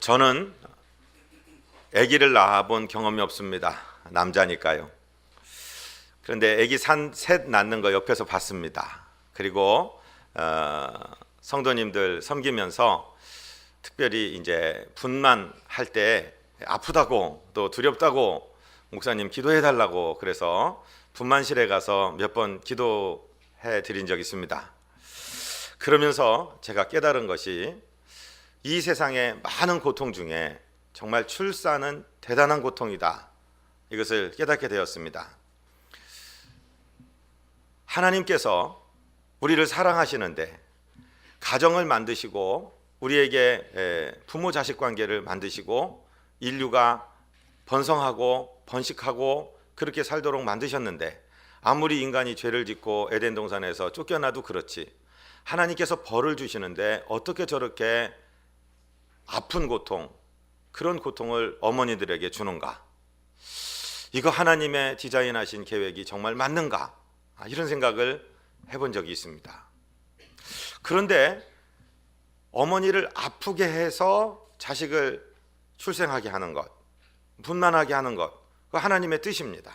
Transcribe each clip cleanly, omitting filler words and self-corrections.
저는 아기를 낳아본 경험이 없습니다. 남자니까요. 그런데 아기 셋 낳는 거 옆에서 봤습니다. 그리고 성도님들 섬기면서 특별히 이제 분만할 때 아프다고 또 두렵다고 목사님 기도해 달라고 그래서 분만실에 가서 몇 번 기도해 드린 적이 있습니다. 그러면서 제가 깨달은 것이 이 세상의 많은 고통 중에 정말 출산은 대단한 고통이다. 이것을 깨닫게 되었습니다. 하나님께서 우리를 사랑하시는데 가정을 만드시고 우리에게 부모 자식 관계를 만드시고 인류가 번성하고 번식하고 그렇게 살도록 만드셨는데 아무리 인간이 죄를 짓고 에덴 동산에서 쫓겨나도 그렇지 하나님께서 벌을 주시는데 어떻게 저렇게 아픈 고통, 그런 고통을 어머니들에게 주는가? 이거 하나님의 디자인하신 계획이 정말 맞는가? 이런 생각을 해본 적이 있습니다. 그런데 어머니를 아프게 해서 자식을 출생하게 하는 것, 분만하게 하는 것, 그거 하나님의 뜻입니다.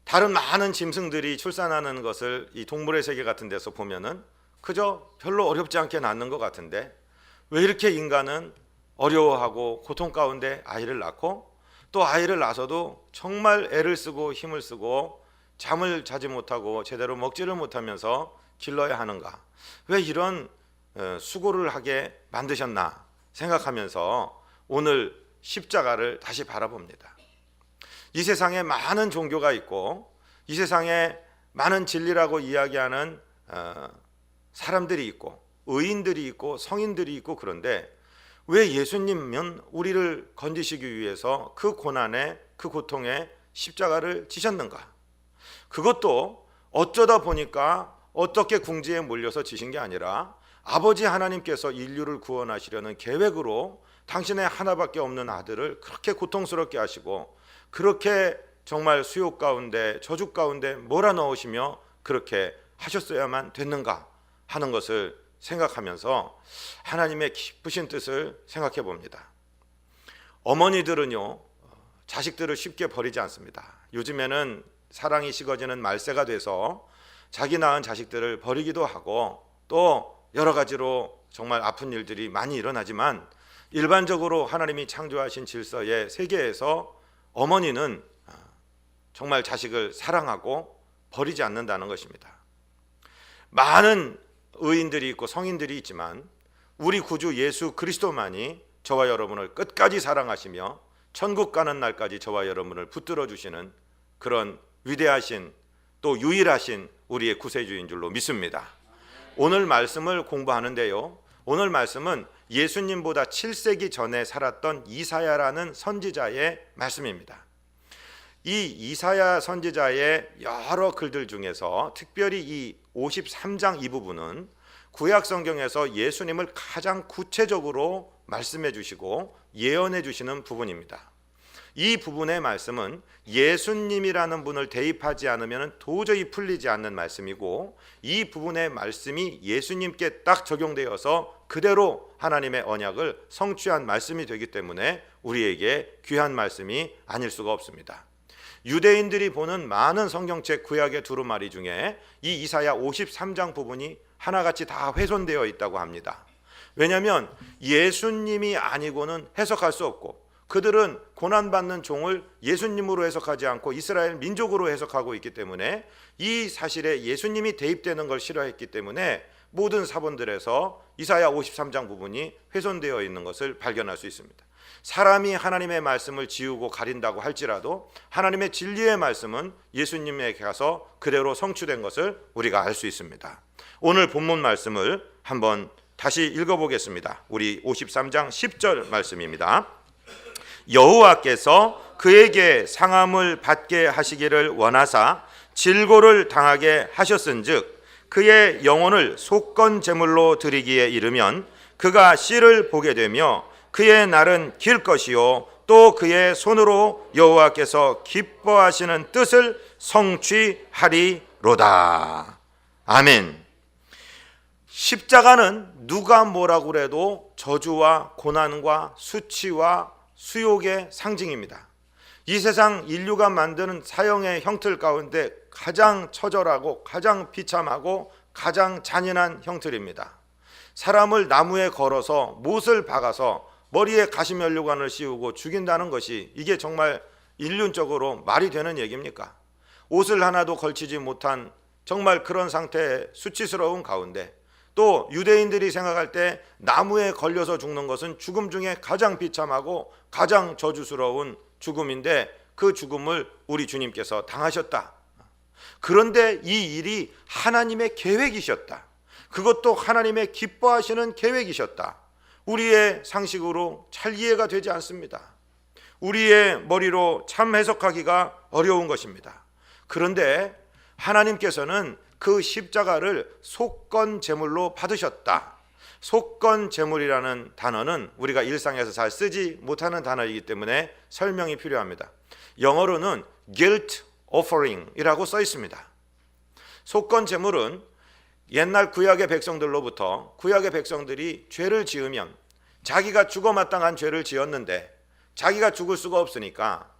다른 많은 짐승들이 출산하는 것을 이 동물의 세계 같은 데서 보면은 그저 별로 어렵지 않게 낳는 것 같은데 왜 이렇게 인간은 어려워하고 고통 가운데 아이를 낳고 또 아이를 낳아서도 정말 애를 쓰고 힘을 쓰고 잠을 자지 못하고 제대로 먹지를 못하면서 길러야 하는가? 왜 이런 수고를 하게 만드셨나 생각하면서 오늘 십자가를 다시 바라봅니다. 이 세상에 많은 종교가 있고 이 세상에 많은 진리라고 이야기하는 사람들이 있고 의인들이 있고 성인들이 있고 그런데 왜 예수님은 우리를 건지시기 위해서 그 고난에 그 고통에 십자가를 지셨는가? 그것도 어쩌다 보니까 어떻게 궁지에 몰려서 지신 게 아니라 아버지 하나님께서 인류를 구원하시려는 계획으로 당신의 하나밖에 없는 아들을 그렇게 고통스럽게 하시고 그렇게 정말 수욕 가운데 저주 가운데 몰아넣으시며 그렇게 하셨어야만 됐는가 하는 것을 생각하면서 하나님의 깊으신 뜻을 생각해 봅니다. 어머니들은요 자식들을 쉽게 버리지 않습니다. 요즘에는 사랑이 식어지는 말세가 돼서 자기 낳은 자식들을 버리기도 하고 또 여러 가지로 정말 아픈 일들이 많이 일어나지만 일반적으로 하나님이 창조하신 질서의 세계에서 어머니는 정말 자식을 사랑하고 버리지 않는다는 것입니다. 많은 의인들이 있고 성인들이 있지만 우리 구주 예수 그리스도만이 저와 여러분을 끝까지 사랑하시며 천국 가는 날까지 저와 여러분을 붙들어 주시는 그런 위대하신 또 유일하신 우리의 구세주인 줄로 믿습니다. 오늘 말씀을 공부하는데요, 오늘 말씀은 예수님보다 7세기 전에 살았던 이사야라는 선지자의 말씀입니다. 이 이사야 선지자의 여러 글들 중에서 특별히 이 53장 이 부분은 구약 성경에서 예수님을 가장 구체적으로 말씀해 주시고 예언해 주시는 부분입니다. 이 부분의 말씀은 예수님이라는 분을 대입하지 않으면 도저히 풀리지 않는 말씀이고 이 부분의 말씀이 예수님께 딱 적용되어서 그대로 하나님의 언약을 성취한 말씀이 되기 때문에 우리에게 귀한 말씀이 아닐 수가 없습니다. 유대인들이 보는 많은 성경책 구약의 두루마리 중에 이 이사야 53장 부분이 하나같이 다 훼손되어 있다고 합니다. 왜냐하면 예수님이 아니고는 해석할 수 없고 그들은 고난받는 종을 예수님으로 해석하지 않고 이스라엘 민족으로 해석하고 있기 때문에 이 사실에 예수님이 대입되는 걸 싫어했기 때문에 모든 사본들에서 이사야 53장 부분이 훼손되어 있는 것을 발견할 수 있습니다. 사람이 하나님의 말씀을 지우고 가린다고 할지라도 하나님의 진리의 말씀은 예수님에게 가서 그대로 성취된 것을 우리가 알 수 있습니다. 오늘 본문 말씀을 한번 다시 읽어보겠습니다. 우리 53장 10절 말씀입니다. 여호와께서 그에게 상함을 받게 하시기를 원하사 질고를 당하게 하셨은즉 그의 영혼을 속건 제물로 드리기에 이르면 그가 씨를 보게 되며 그의 날은 길 것이요 또 그의 손으로 여호와께서 기뻐하시는 뜻을 성취하리로다. 아멘. 십자가는 누가 뭐라고 그래도 저주와 고난과 수치와 수욕의 상징입니다. 이 세상 인류가 만드는 사형의 형틀 가운데 가장 처절하고 가장 비참하고 가장 잔인한 형틀입니다. 사람을 나무에 걸어서 못을 박아서 머리에 가시면류관을 씌우고 죽인다는 것이 이게 정말 인륜적으로 말이 되는 얘기입니까? 옷을 하나도 걸치지 못한 정말 그런 상태의 수치스러운 가운데, 또 유대인들이 생각할 때 나무에 걸려서 죽는 것은 죽음 중에 가장 비참하고 가장 저주스러운 죽음인데 그 죽음을 우리 주님께서 당하셨다. 그런데 이 일이 하나님의 계획이셨다. 그것도 하나님의 기뻐하시는 계획이셨다. 우리의 상식으로 잘 이해가 되지 않습니다. 우리의 머리로 참 해석하기가 어려운 것입니다. 그런데 하나님께서는 그 십자가를 속건 제물로 받으셨다. 속건 제물이라는 단어는 우리가 일상에서 잘 쓰지 못하는 단어이기 때문에 설명이 필요합니다. 영어로는 guilt offering이라고 써 있습니다. 속건 제물은 옛날 구약의 백성들로부터, 구약의 백성들이 죄를 지으면 자기가 죽어 마땅한 죄를 지었는데 자기가 죽을 수가 없으니까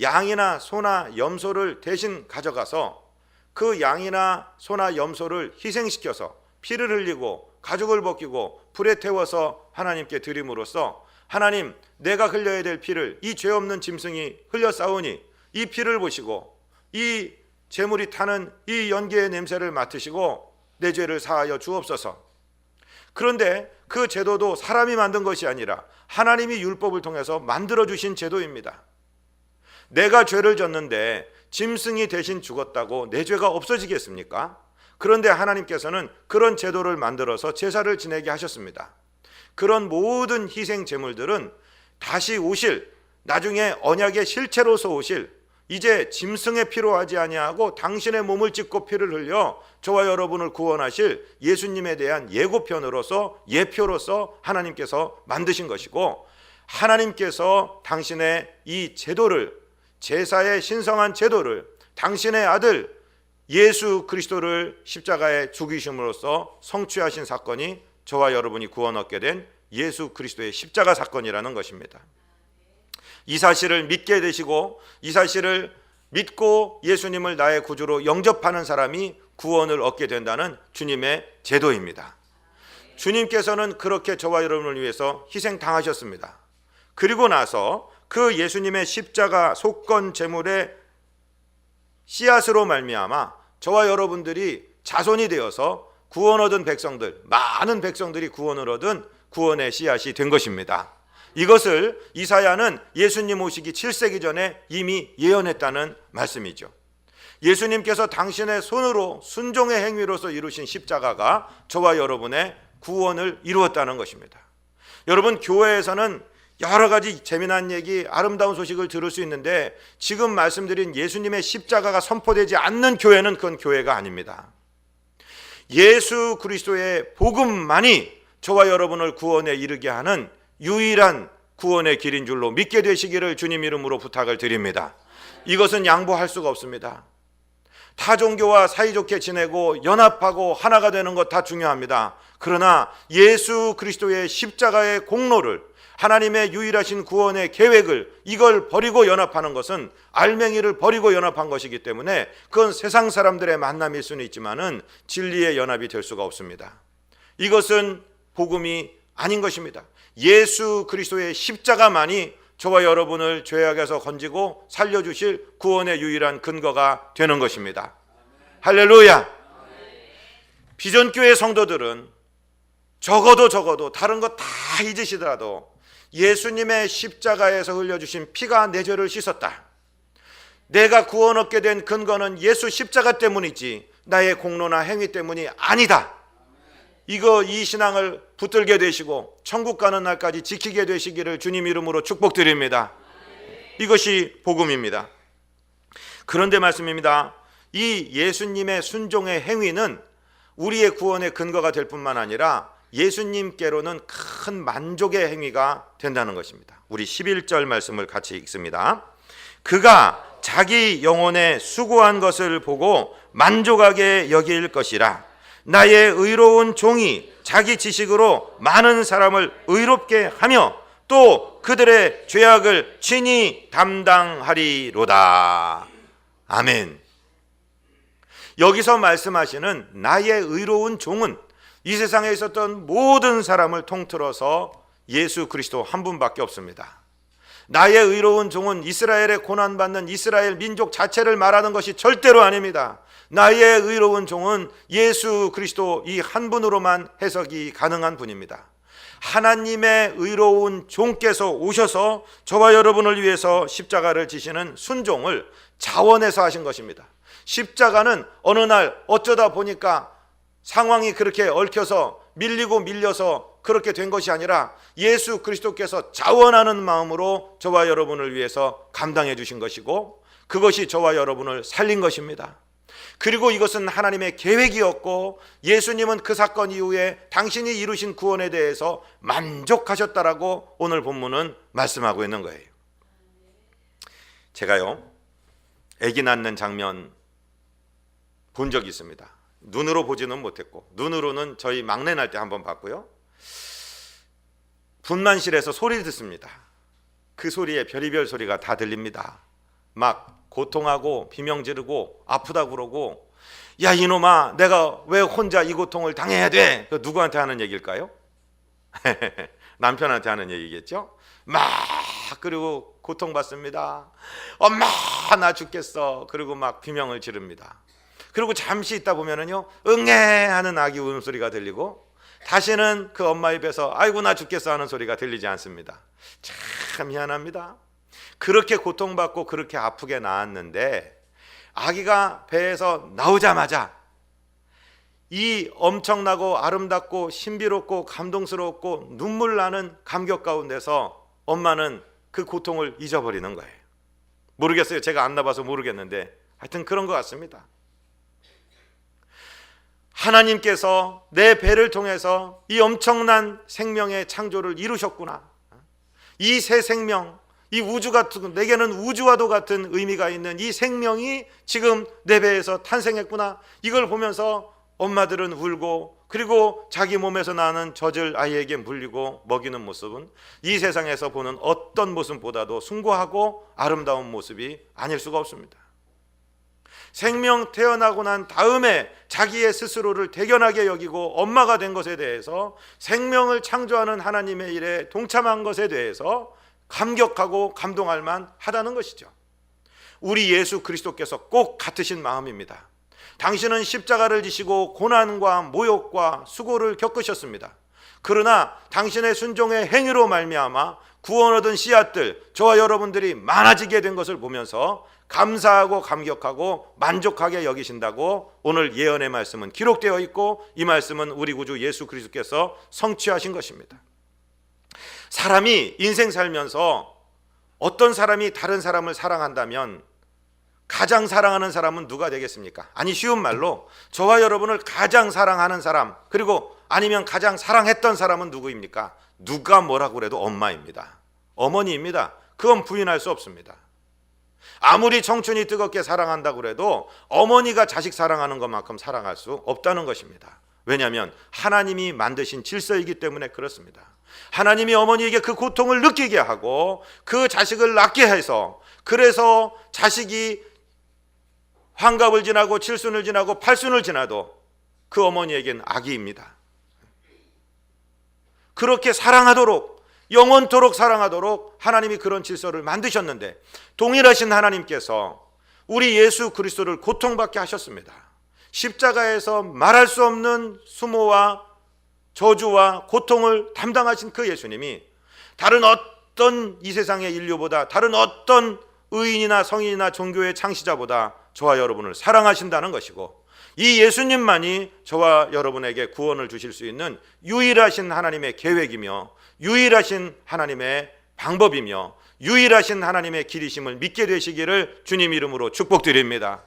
양이나 소나 염소를 대신 가져가서 그 양이나 소나 염소를 희생시켜서 피를 흘리고 가죽을 벗기고 불에 태워서 하나님께 드림으로써, 하나님, 내가 흘려야 될 피를 이 죄 없는 짐승이 흘려 싸우니 이 피를 보시고 이 제물이 타는 이 연기의 냄새를 맡으시고 내 죄를 사하여 주옵소서. 그런데 그 제도도 사람이 만든 것이 아니라 하나님이 율법을 통해서 만들어주신 제도입니다. 내가 죄를 졌는데 짐승이 대신 죽었다고 내 죄가 없어지겠습니까? 그런데 하나님께서는 그런 제도를 만들어서 제사를 지내게 하셨습니다. 그런 모든 희생 제물들은 다시 오실, 나중에 언약의 실체로서 오실, 이제 짐승의 피로 하지 아니하고 당신의 몸을 찢고 피를 흘려 저와 여러분을 구원하실 예수님에 대한 예고편으로서, 예표로서 하나님께서 만드신 것이고, 하나님께서 당신의 이 제도를, 제사의 신성한 제도를, 당신의 아들 예수 그리스도를 십자가에 죽이심으로써 성취하신 사건이 저와 여러분이 구원 얻게 된 예수 그리스도의 십자가 사건이라는 것입니다. 이 사실을 믿게 되시고 이 사실을 믿고 예수님을 나의 구주로 영접하는 사람이 구원을 얻게 된다는 주님의 제도입니다. 주님께서는 그렇게 저와 여러분을 위해서 희생당하셨습니다. 그리고 나서 그 예수님의 십자가 속건 제물의 씨앗으로 말미암아 저와 여러분들이 자손이 되어서 구원 얻은 백성들, 많은 백성들이 구원을 얻은 구원의 씨앗이 된 것입니다. 이것을 이사야는 예수님 오시기 7세기 전에 이미 예언했다는 말씀이죠. 예수님께서 당신의 손으로 순종의 행위로서 이루신 십자가가 저와 여러분의 구원을 이루었다는 것입니다. 여러분, 교회에서는 여러 가지 재미난 얘기, 아름다운 소식을 들을 수 있는데 지금 말씀드린 예수님의 십자가가 선포되지 않는 교회는 그건 교회가 아닙니다. 예수 그리스도의 복음만이 저와 여러분을 구원에 이르게 하는 유일한 구원의 길인 줄로 믿게 되시기를 주님 이름으로 부탁을 드립니다. 이것은 양보할 수가 없습니다. 타 종교와 사이좋게 지내고 연합하고 하나가 되는 것 다 중요합니다. 그러나 예수 그리스도의 십자가의 공로를, 하나님의 유일하신 구원의 계획을, 이걸 버리고 연합하는 것은 알맹이를 버리고 연합한 것이기 때문에 그건 세상 사람들의 만남일 수는 있지만은 진리의 연합이 될 수가 없습니다. 이것은 복음이 아닌 것입니다. 예수 그리스도의 십자가만이 저와 여러분을 죄악에서 건지고 살려주실 구원의 유일한 근거가 되는 것입니다. 할렐루야. 비전교회 성도들은 적어도 다른 거 다 잊으시더라도 예수님의 십자가에서 흘려주신 피가 내 죄를 씻었다. 내가 구원 얻게 된 근거는 예수 십자가 때문이지 나의 공로나 행위 때문이 아니다. 이 신앙을 붙들게 되시고 천국 가는 날까지 지키게 되시기를 주님 이름으로 축복드립니다. 이것이 복음입니다. 그런데 말씀입니다. 이 예수님의 순종의 행위는 우리의 구원의 근거가 될 뿐만 아니라 예수님께로는 큰 만족의 행위가 된다는 것입니다. 우리 11절 말씀을 같이 읽습니다. 그가 자기 영혼에 수고한 것을 보고 만족하게 여길 것이라. 나의 의로운 종이 자기 지식으로 많은 사람을 의롭게 하며 또 그들의 죄악을 친히 담당하리로다. 아멘. 여기서 말씀하시는 나의 의로운 종은 이 세상에 있었던 모든 사람을 통틀어서 예수 그리스도 한 분밖에 없습니다. 나의 의로운 종은 이스라엘에 고난받는 이스라엘 민족 자체를 말하는 것이 절대로 아닙니다. 나의 의로운 종은 예수 그리스도 이 한 분으로만 해석이 가능한 분입니다. 하나님의 의로운 종께서 오셔서 저와 여러분을 위해서 십자가를 지시는 순종을 자원해서 하신 것입니다. 십자가는 어느 날 어쩌다 보니까 상황이 그렇게 얽혀서 밀리고 밀려서 그렇게 된 것이 아니라 예수 그리스도께서 자원하는 마음으로 저와 여러분을 위해서 감당해 주신 것이고 그것이 저와 여러분을 살린 것입니다. 그리고 이것은 하나님의 계획이었고 예수님은 그 사건 이후에 당신이 이루신 구원에 대해서 만족하셨다라고 오늘 본문은 말씀하고 있는 거예요. 제가요, 아기 낳는 장면 본 적이 있습니다. 눈으로 보지는 못했고 눈으로는 저희 막내 날 때 한번 봤고요. 분만실에서 소리를 듣습니다. 그 소리에 별의별 소리가 다 들립니다. 막 고통하고 비명 지르고 아프다고 그러고, 야 이놈아 내가 왜 혼자 이 고통을 당해야 돼? 누구한테 하는 얘기일까요? 남편한테 하는 얘기겠죠? 막 그리고 고통받습니다. 엄마 나 죽겠어. 그리고 막 비명을 지릅니다. 그리고 잠시 있다 보면은요 응애 하는 아기 울음소리가 들리고 다시는 그 엄마 입에서 아이고 나 죽겠어 하는 소리가 들리지 않습니다. 참 희한합니다. 그렇게 고통받고 그렇게 아프게 낳았는데 아기가 배에서 나오자마자 이 엄청나고 아름답고 신비롭고 감동스럽고 눈물 나는 감격 가운데서 엄마는 그 고통을 잊어버리는 거예요. 모르겠어요. 제가 안 나봐서 모르겠는데 하여튼 그런 것 같습니다. 하나님께서 내 배를 통해서 이 엄청난 생명의 창조를 이루셨구나. 이 새 생명, 이 우주 같은, 내게는 우주와도 같은 의미가 있는 이 생명이 지금 내 배에서 탄생했구나. 이걸 보면서 엄마들은 울고 그리고 자기 몸에서 나는 젖을 아이에게 물리고 먹이는 모습은 이 세상에서 보는 어떤 모습보다도 숭고하고 아름다운 모습이 아닐 수가 없습니다. 생명 태어나고 난 다음에 자기의 스스로를 대견하게 여기고 엄마가 된 것에 대해서 생명을 창조하는 하나님의 일에 동참한 것에 대해서 감격하고 감동할 만하다는 것이죠. 우리 예수 그리스도께서 꼭 같으신 마음입니다. 당신은 십자가를 지시고 고난과 모욕과 수고를 겪으셨습니다. 그러나 당신의 순종의 행위로 말미암아 구원 얻은 씨앗들, 저와 여러분들이 많아지게 된 것을 보면서 감사하고 감격하고 만족하게 여기신다고 오늘 예언의 말씀은 기록되어 있고 이 말씀은 우리 구주 예수 그리스도께서 성취하신 것입니다. 사람이 인생 살면서 어떤 사람이 다른 사람을 사랑한다면 가장 사랑하는 사람은 누가 되겠습니까? 아니 쉬운 말로 저와 여러분을 가장 사랑하는 사람, 그리고 아니면 가장 사랑했던 사람은 누구입니까? 누가 뭐라고 그래도 엄마입니다. 어머니입니다. 그건 부인할 수 없습니다. 아무리 청춘이 뜨겁게 사랑한다고 해도 어머니가 자식 사랑하는 것만큼 사랑할 수 없다는 것입니다. 왜냐하면 하나님이 만드신 질서이기 때문에 그렇습니다. 하나님이 어머니에게 그 고통을 느끼게 하고 그 자식을 낳게 해서, 그래서 자식이 환갑을 지나고 칠순을 지나고 팔순을 지나도 그 어머니에겐 아기입니다. 그렇게 사랑하도록, 영원토록 사랑하도록 하나님이 그런 질서를 만드셨는데 동일하신 하나님께서 우리 예수 그리스도를 고통받게 하셨습니다. 십자가에서 말할 수 없는 수모와 저주와 고통을 담당하신 그 예수님이 다른 어떤 이 세상의 인류보다, 다른 어떤 의인이나 성인이나 종교의 창시자보다 저와 여러분을 사랑하신다는 것이고, 이 예수님만이 저와 여러분에게 구원을 주실 수 있는 유일하신 하나님의 계획이며 유일하신 하나님의 방법이며 유일하신 하나님의 길이심을 믿게 되시기를 주님 이름으로 축복드립니다.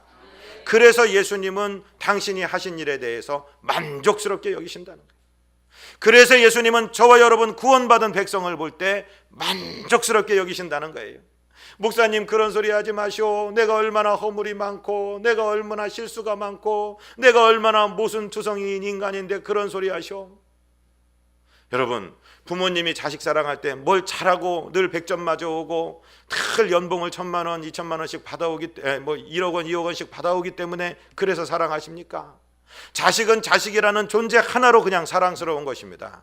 그래서 예수님은 당신이 하신 일에 대해서 만족스럽게 여기신다는 거예요. 그래서 예수님은 저와 여러분 구원받은 백성을 볼 때 만족스럽게 여기신다는 거예요. 목사님 그런 소리 하지 마시오. 내가 얼마나 허물이 많고 내가 얼마나 실수가 많고 내가 얼마나 모순투성이인 인간인데 그런 소리 하시오. 여러분, 부모님이 자식 사랑할 때 뭘 잘하고 늘 100점 맞아오고 늘 연봉을 1,000만 원, 2,000만 원씩 받아오기, 1억 원, 2억 원씩 받아오기 때문에 그래서 사랑하십니까? 자식은 자식이라는 존재 하나로 그냥 사랑스러운 것입니다.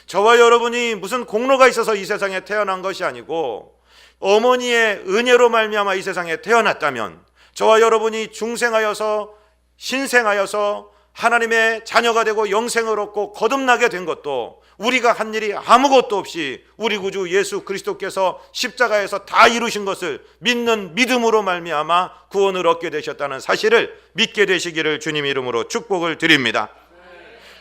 저와 여러분이 무슨 공로가 있어서 이 세상에 태어난 것이 아니고 어머니의 은혜로 말미암아 이 세상에 태어났다면, 저와 여러분이 중생하여서 신생하여서 하나님의 자녀가 되고 영생을 얻고 거듭나게 된 것도 우리가 한 일이 아무것도 없이 우리 구주 예수 그리스도께서 십자가에서 다 이루신 것을 믿는 믿음으로 말미암아 구원을 얻게 되셨다는 사실을 믿게 되시기를 주님 이름으로 축복을 드립니다.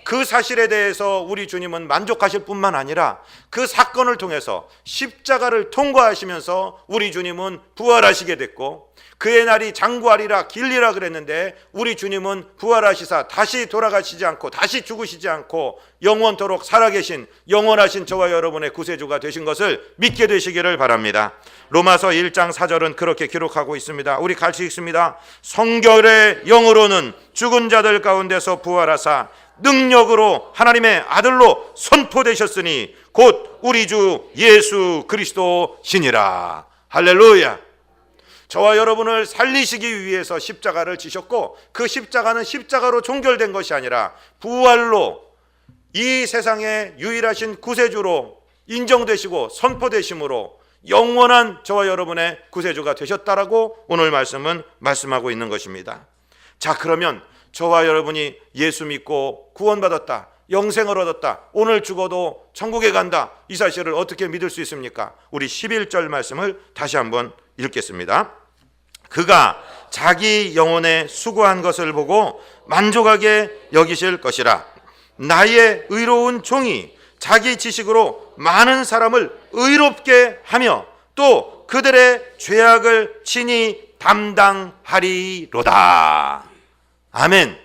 그 사실에 대해서 우리 주님은 만족하실 뿐만 아니라 그 사건을 통해서 십자가를 통과하시면서 우리 주님은 부활하시게 됐고, 그의 날이 장구하리라 길리라 그랬는데 우리 주님은 부활하시사 다시 돌아가시지 않고 다시 죽으시지 않고 영원토록 살아계신 영원하신 저와 여러분의 구세주가 되신 것을 믿게 되시기를 바랍니다. 로마서 1장 4절은 그렇게 기록하고 있습니다. 우리 같이 읽습니다. 성결의 영으로는 죽은 자들 가운데서 부활하사 능력으로 하나님의 아들로 선포되셨으니 곧 우리 주 예수 그리스도시니라. 할렐루야. 저와 여러분을 살리시기 위해서 십자가를 지셨고, 그 십자가는 십자가로 종결된 것이 아니라 부활로 이 세상의 유일하신 구세주로 인정되시고 선포되심으로 영원한 저와 여러분의 구세주가 되셨다라고 오늘 말씀은 말씀하고 있는 것입니다. 자, 그러면 저와 여러분이 예수 믿고 구원받았다, 영생을 얻었다, 오늘 죽어도 천국에 간다, 이 사실을 어떻게 믿을 수 있습니까? 우리 11절 말씀을 다시 한번 읽겠습니다. 그가 자기 영혼에 수고한 것을 보고 만족하게 여기실 것이라. 나의 의로운 종이 자기 지식으로 많은 사람을 의롭게 하며 또 그들의 죄악을 친히 담당하리로다. 아멘.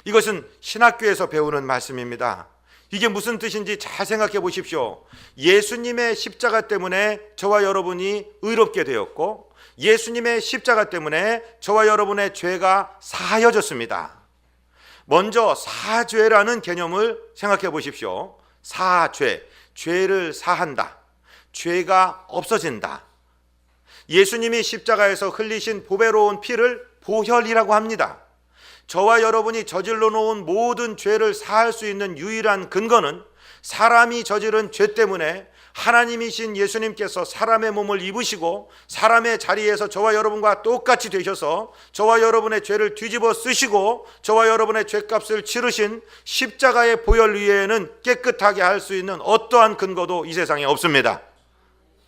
이것은 신학교에서 배우는 말씀입니다. 이게 무슨 뜻인지 잘 생각해 보십시오. 예수님의 십자가 때문에 저와 여러분이 의롭게 되었고, 예수님의 십자가 때문에 저와 여러분의 죄가 사하여졌습니다. 먼저 사죄라는 개념을 생각해 보십시오. 사죄, 죄를 사한다, 죄가 없어진다. 예수님이 십자가에서 흘리신 보배로운 피를 보혈이라고 합니다. 저와 여러분이 저질러 놓은 모든 죄를 사할 수 있는 유일한 근거는 사람이 저지른 죄 때문에 하나님이신 예수님께서 사람의 몸을 입으시고 사람의 자리에서 저와 여러분과 똑같이 되셔서 저와 여러분의 죄를 뒤집어 쓰시고 저와 여러분의 죄값을 치르신 십자가의 보혈 위에는 깨끗하게 할 수 있는 어떠한 근거도 이 세상에 없습니다.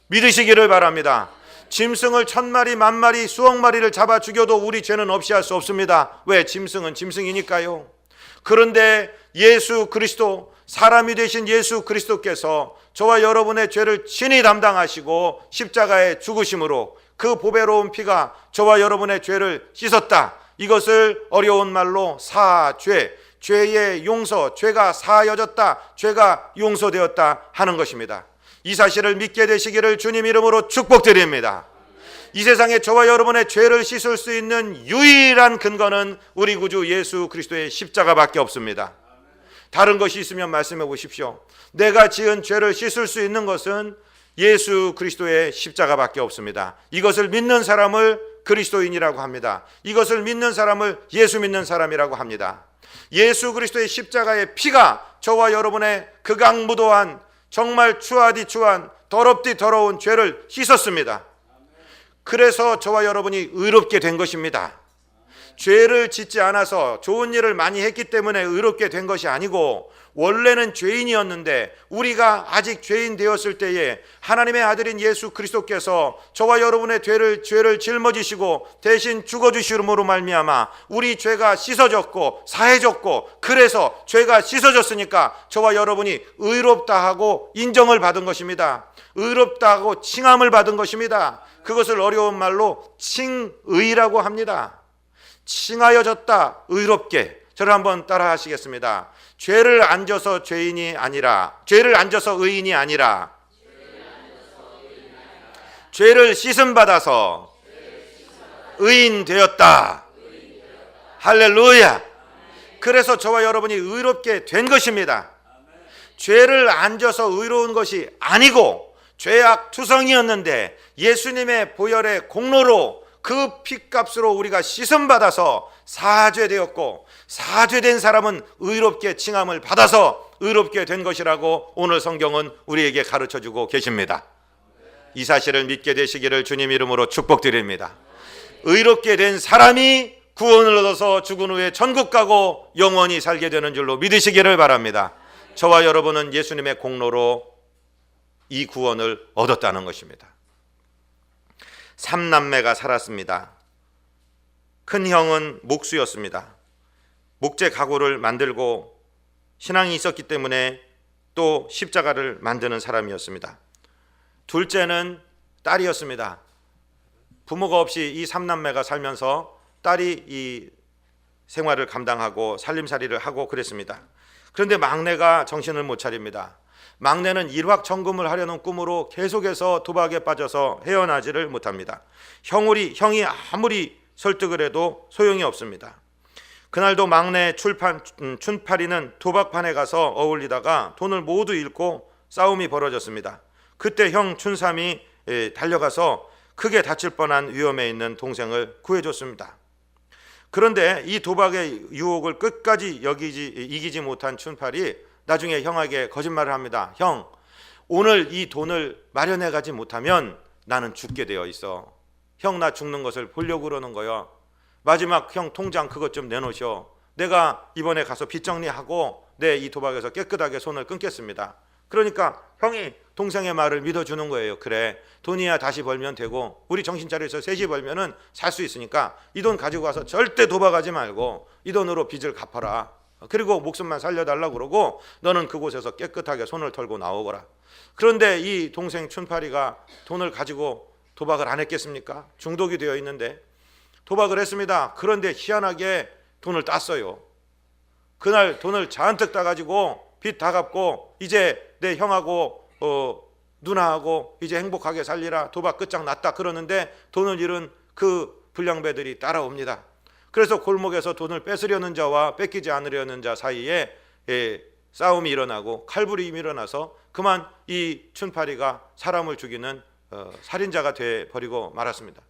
믿으시기를 바랍니다. 짐승을 1000마리, 10,000마리, 수억 마리를 잡아 죽여도 우리 죄는 없이 할 수 없습니다. 왜? 짐승은 짐승이니까요. 그런데 예수 그리스도, 사람이 되신 예수 그리스도께서 저와 여러분의 죄를 친히 담당하시고 십자가에 죽으심으로 그 보배로운 피가 저와 여러분의 죄를 씻었다. 이것을 어려운 말로 사죄, 죄의 용서, 죄가 사하여졌다, 죄가 용서되었다 하는 것입니다. 이 사실을 믿게 되시기를 주님 이름으로 축복드립니다. 이 세상에 저와 여러분의 죄를 씻을 수 있는 유일한 근거는 우리 구주 예수 그리스도의 십자가밖에 없습니다. 다른 것이 있으면 말씀해 보십시오. 내가 지은 죄를 씻을 수 있는 것은 예수 그리스도의 십자가밖에 없습니다. 이것을 믿는 사람을 그리스도인이라고 합니다. 이것을 믿는 사람을 예수 믿는 사람이라고 합니다. 예수 그리스도의 십자가의 피가 저와 여러분의 극악무도한, 정말 추하디 추한, 더럽디 더러운 죄를 씻었습니다. 그래서 저와 여러분이 의롭게 된 것입니다. 죄를 짓지 않아서 좋은 일을 많이 했기 때문에 의롭게 된 것이 아니고, 원래는 죄인이었는데 우리가 아직 죄인 되었을 때에 하나님의 아들인 예수 그리스도께서 저와 여러분의 죄를 짊어지시고 대신 죽어주심으로 말미암아 우리 죄가 씻어졌고 사해졌고, 그래서 죄가 씻어졌으니까 저와 여러분이 의롭다 하고 인정을 받은 것입니다. 의롭다 하고 칭함을 받은 것입니다. 그것을 어려운 말로 칭의라고 합니다. 칭하여졌다, 의롭게. 저를 한번 따라 하시겠습니다. 죄를 안 져서 죄인이 아니라, 죄를 안 져서 의인이 아니라, 죄를 씻음 받아서 의인 되었다. 할렐루야. 그래서 저와 여러분이 의롭게 된 것입니다. 죄를 안 져서 의로운 것이 아니고 죄악 투성이었는데 예수님의 보혈의 공로로 그 피값으로 우리가 씻음 받아서 사죄되었고, 사죄된 사람은 의롭게 칭함을 받아서 의롭게 된 것이라고 오늘 성경은 우리에게 가르쳐주고 계십니다. 이 사실을 믿게 되시기를 주님 이름으로 축복드립니다. 의롭게 된 사람이 구원을 얻어서 죽은 후에 천국 가고 영원히 살게 되는 줄로 믿으시기를 바랍니다. 저와 여러분은 예수님의 공로로 이 구원을 얻었다는 것입니다. 삼남매가 살았습니다. 큰 형은 목수였습니다. 목재 가구를 만들고 신앙이 있었기 때문에 또 십자가를 만드는 사람이었습니다. 둘째는 딸이었습니다. 부모가 없이 이 삼남매가 살면서 딸이 이 생활을 감당하고 살림살이를 하고 그랬습니다. 그런데 막내가 정신을 못 차립니다. 막내는 일확천금을 하려는 꿈으로 계속해서 도박에 빠져서 헤어나지를 못합니다. 형이 아무리 설득을 해도 소용이 없습니다. 그날도 막내 춘팔이는 도박판에 가서 어울리다가 돈을 모두 잃고 싸움이 벌어졌습니다. 그때 형 춘삼이 달려가서 크게 다칠 뻔한 위험에 있는 동생을 구해줬습니다. 그런데 이 도박의 유혹을 끝까지 이기지 못한 춘팔이 나중에 형에게 거짓말을 합니다. 형, 오늘 이 돈을 마련해 가지 못하면 나는 죽게 되어 있어. 형, 나 죽는 것을 보려고 그러는 거야. 마지막 형 통장 그것 좀 내놓으셔. 내가 이번에 가서 빚 정리하고 내 이 도박에서 깨끗하게 손을 끊겠습니다. 그러니까 형이 동생의 말을 믿어주는 거예요. 그래, 돈이야 다시 벌면 되고 우리 정신 차려서 셋이 벌면은 살 수 있으니까 이 돈 가지고 와서 절대 도박하지 말고 이 돈으로 빚을 갚아라. 그리고 목숨만 살려달라고 그러고 너는 그곳에서 깨끗하게 손을 털고 나오거라. 그런데 이 동생 춘팔이가 돈을 가지고 도박을 안 했겠습니까? 중독이 되어 있는데 도박을 했습니다. 그런데 희한하게 돈을 땄어요. 그날 돈을 잔뜩 따가지고 빚 다 갚고 이제 내 형하고 누나하고 이제 행복하게 살리라, 도박 끝장났다 그러는데 돈을 잃은 그 불량배들이 따라옵니다. 그래서 골목에서 돈을 뺏으려는 자와 뺏기지 않으려는 자 사이에 싸움이 일어나고 칼부림이 일어나서 그만 이 춘팔이가 사람을 죽이는 살인자가 되어버리고 말았습니다.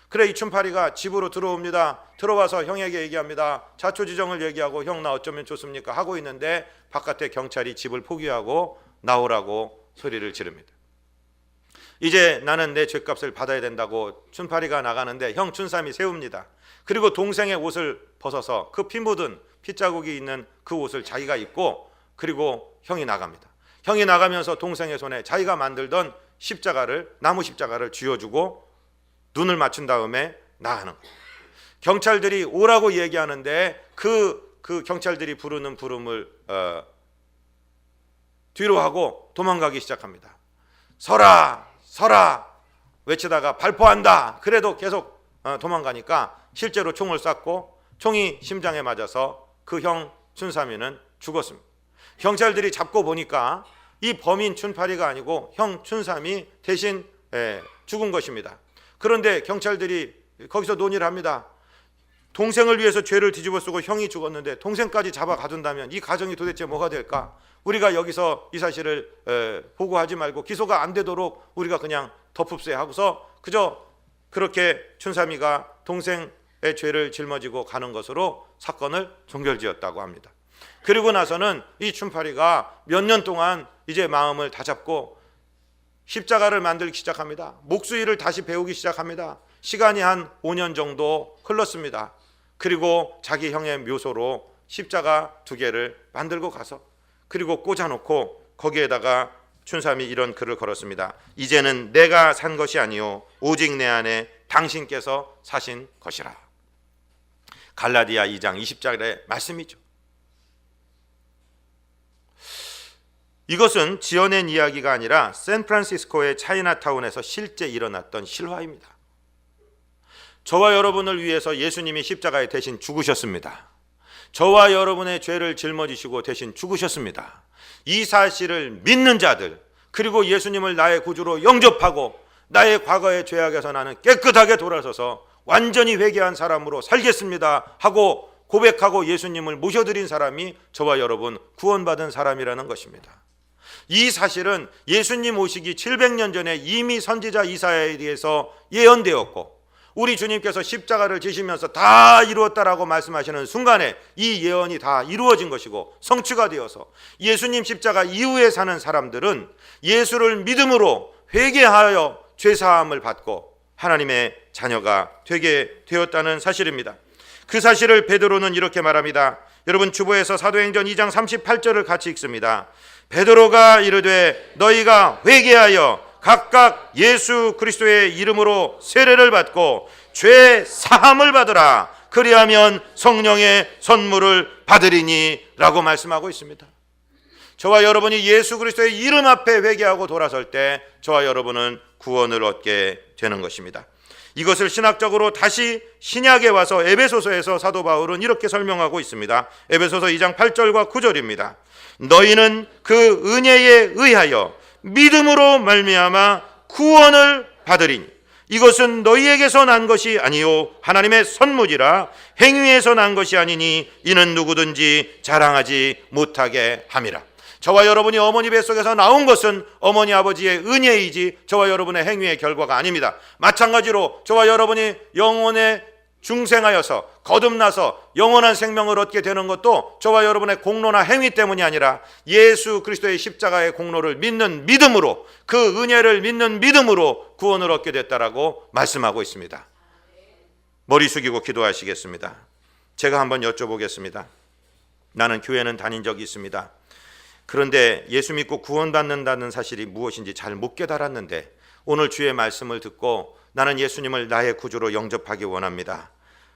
그래 이 춘팔이가 집으로 들어옵니다. 들어와서 형에게 얘기합니다. 자초지정을 얘기하고 형 나 어쩌면 좋습니까 하고 있는데 바깥에 경찰이 집을 포기하고 나오라고 소리를 지릅니다. 이제 나는 내 죄값을 받아야 된다고 춘팔이가 나가는데 형 춘삼이 세웁니다. 그리고 동생의 옷을 벗어서 그 피 묻은 핏자국이 있는 그 옷을 자기가 입고 그리고 형이 나갑니다. 형이 나가면서 동생의 손에 자기가 만들던 나무 십자가를 쥐어주고 눈을 맞춘 다음에 나가는 거예요. 경찰들이 오라고 얘기하는데 그 경찰들이 부르는 부름을 뒤로 하고 도망가기 시작합니다. 서라 서라 외치다가 발포한다. 그래도 계속 도망가니까 실제로 총을 쐈고 총이 심장에 맞아서 그 형 춘삼이는 죽었습니다. 경찰들이 잡고 보니까 이 범인 춘팔이가 아니고 형 춘삼이 대신 죽은 것입니다. 그런데 경찰들이 거기서 논의를 합니다. 동생을 위해서 죄를 뒤집어 쓰고 형이 죽었는데 동생까지 잡아 가둔다면 이 가정이 도대체 뭐가 될까? 우리가 여기서 이 사실을 보고하지 말고 기소가 안 되도록 우리가 그냥 덮읍세 하고서 그저 그렇게 춘삼이가 동생의 죄를 짊어지고 가는 것으로 사건을 종결지었다고 합니다. 그리고 나서는 이 춘팔이가 몇 년 동안 이제 마음을 다잡고 십자가를 만들기 시작합니다. 목수일을 다시 배우기 시작합니다. 시간이 한 5년 정도 흘렀습니다. 그리고 자기 형의 묘소로 십자가 2개를 만들고 가서 그리고 꽂아놓고 거기에다가 춘삼이 이런 글을 걸었습니다. 이제는 내가 산 것이 아니요 오직 내 안에 당신께서 사신 것이라. 갈라디아 2장 20절의 말씀이죠. 이것은 지어낸 이야기가 아니라 샌프란시스코의 차이나타운에서 실제 일어났던 실화입니다. 저와 여러분을 위해서 예수님이 십자가에 대신 죽으셨습니다. 저와 여러분의 죄를 짊어지시고 대신 죽으셨습니다. 이 사실을 믿는 자들, 그리고 예수님을 나의 구주로 영접하고 나의 과거의 죄악에서 나는 깨끗하게 돌아서서 완전히 회개한 사람으로 살겠습니다 하고 고백하고 예수님을 모셔드린 사람이 저와 여러분 구원받은 사람이라는 것입니다. 이 사실은 예수님 오시기 700년 전에 이미 선지자 이사야에 의해서 예언되었고, 우리 주님께서 십자가를 지시면서 다 이루었다라고 말씀하시는 순간에 이 예언이 다 이루어진 것이고 성취가 되어서 예수님 십자가 이후에 사는 사람들은 예수를 믿음으로 회개하여 죄사함을 받고 하나님의 자녀가 되게 되었다는 사실입니다. 그 사실을 베드로는 이렇게 말합니다. 여러분, 주보에서 사도행전 2장 38절을 같이 읽습니다. 베드로가 이르되 너희가 회개하여 각각 예수 그리스도의 이름으로 세례를 받고 죄 사함을 받으라. 그리하면 성령의 선물을 받으리니 라고 말씀하고 있습니다. 저와 여러분이 예수 그리스도의 이름 앞에 회개하고 돌아설 때 저와 여러분은 구원을 얻게 되는 것입니다. 이것을 신학적으로 다시 신약에 와서 에베소서에서 사도 바울은 이렇게 설명하고 있습니다. 에베소서 2장 8절과 9절입니다. 너희는 그 은혜에 의하여 믿음으로 말미암아 구원을 받으리니 이것은 너희에게서 난 것이 아니요 하나님의 선물이라. 행위에서 난 것이 아니니 이는 누구든지 자랑하지 못하게 함이라. 저와 여러분이 어머니 뱃속에서 나온 것은 어머니 아버지의 은혜이지 저와 여러분의 행위의 결과가 아닙니다. 마찬가지로 저와 여러분이 영혼에 중생하여서 거듭나서 영원한 생명을 얻게 되는 것도 저와 여러분의 공로나 행위 때문이 아니라 예수 그리스도의 십자가의 공로를 믿는 믿음으로, 그 은혜를 믿는 믿음으로 구원을 얻게 됐다라고 말씀하고 있습니다. 머리 숙이고 기도하시겠습니다. 제가 한번 여쭤보겠습니다. 나는 교회는 다닌 적이 있습니다. 그런데 예수 믿고 구원받는다는 사실이 무엇인지 잘 못 깨달았는데 오늘 주의 말씀을 듣고 나는 예수님을 나의 구주로 영접하기 원합니다.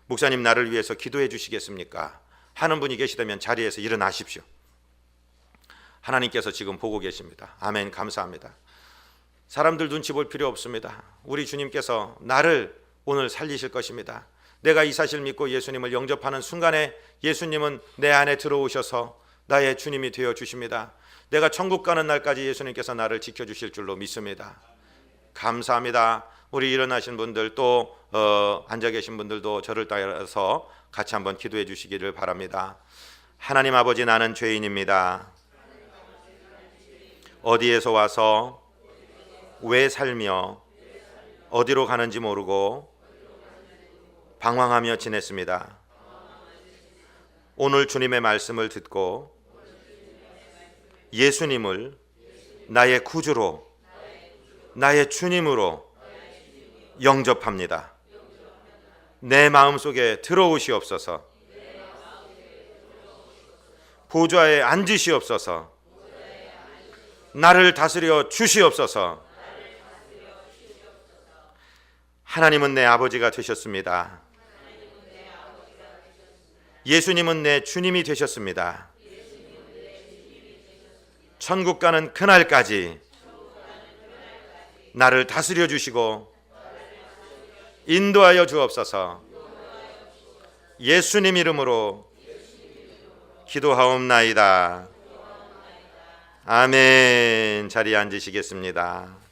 목사님, 나를 위해서 기도해 주시겠습니까? 하는 분이 계시다면 자리에서 일어나십시오. 하나님께서 지금 보고 계십니다. 아멘. 감사합니다. 사람들 눈치 볼 필요 없습니다. 우리 주님께서 나를 오늘 살리실 것입니다. 내가 이 사실 믿고 예수님을 영접하는 순간에 예수님은 내 안에 들어오셔서 나의 주님이 되어 주십니다. 내가 천국 가는 날까지 예수님께서 나를 지켜주실 줄로 믿습니다. 감사합니다. 우리 일어나신 분들 또 앉아 계신 분들도 저를 따라서 같이 한번 기도해 주시기를 바랍니다. 하나님 아버지, 나는 죄인입니다. 어디에서 와서 왜 살며 어디로 가는지 모르고 방황하며 지냈습니다. 오늘 주님의 말씀을 듣고 예수님을 나의 구주로, 나의 주님으로 영접합니다. 내 마음속에 들어오시옵소서. 보좌에 앉으시옵소서. 나를 다스려 주시옵소서. 하나님은 내 아버지가 되셨습니다. 예수님은 내 주님이 되셨습니다. 천국 가는 그날까지 나를 다스려 주시고 인도하여 주옵소서. 예수님 이름으로 기도하옵나이다. 아멘. 자리에 앉으시겠습니다.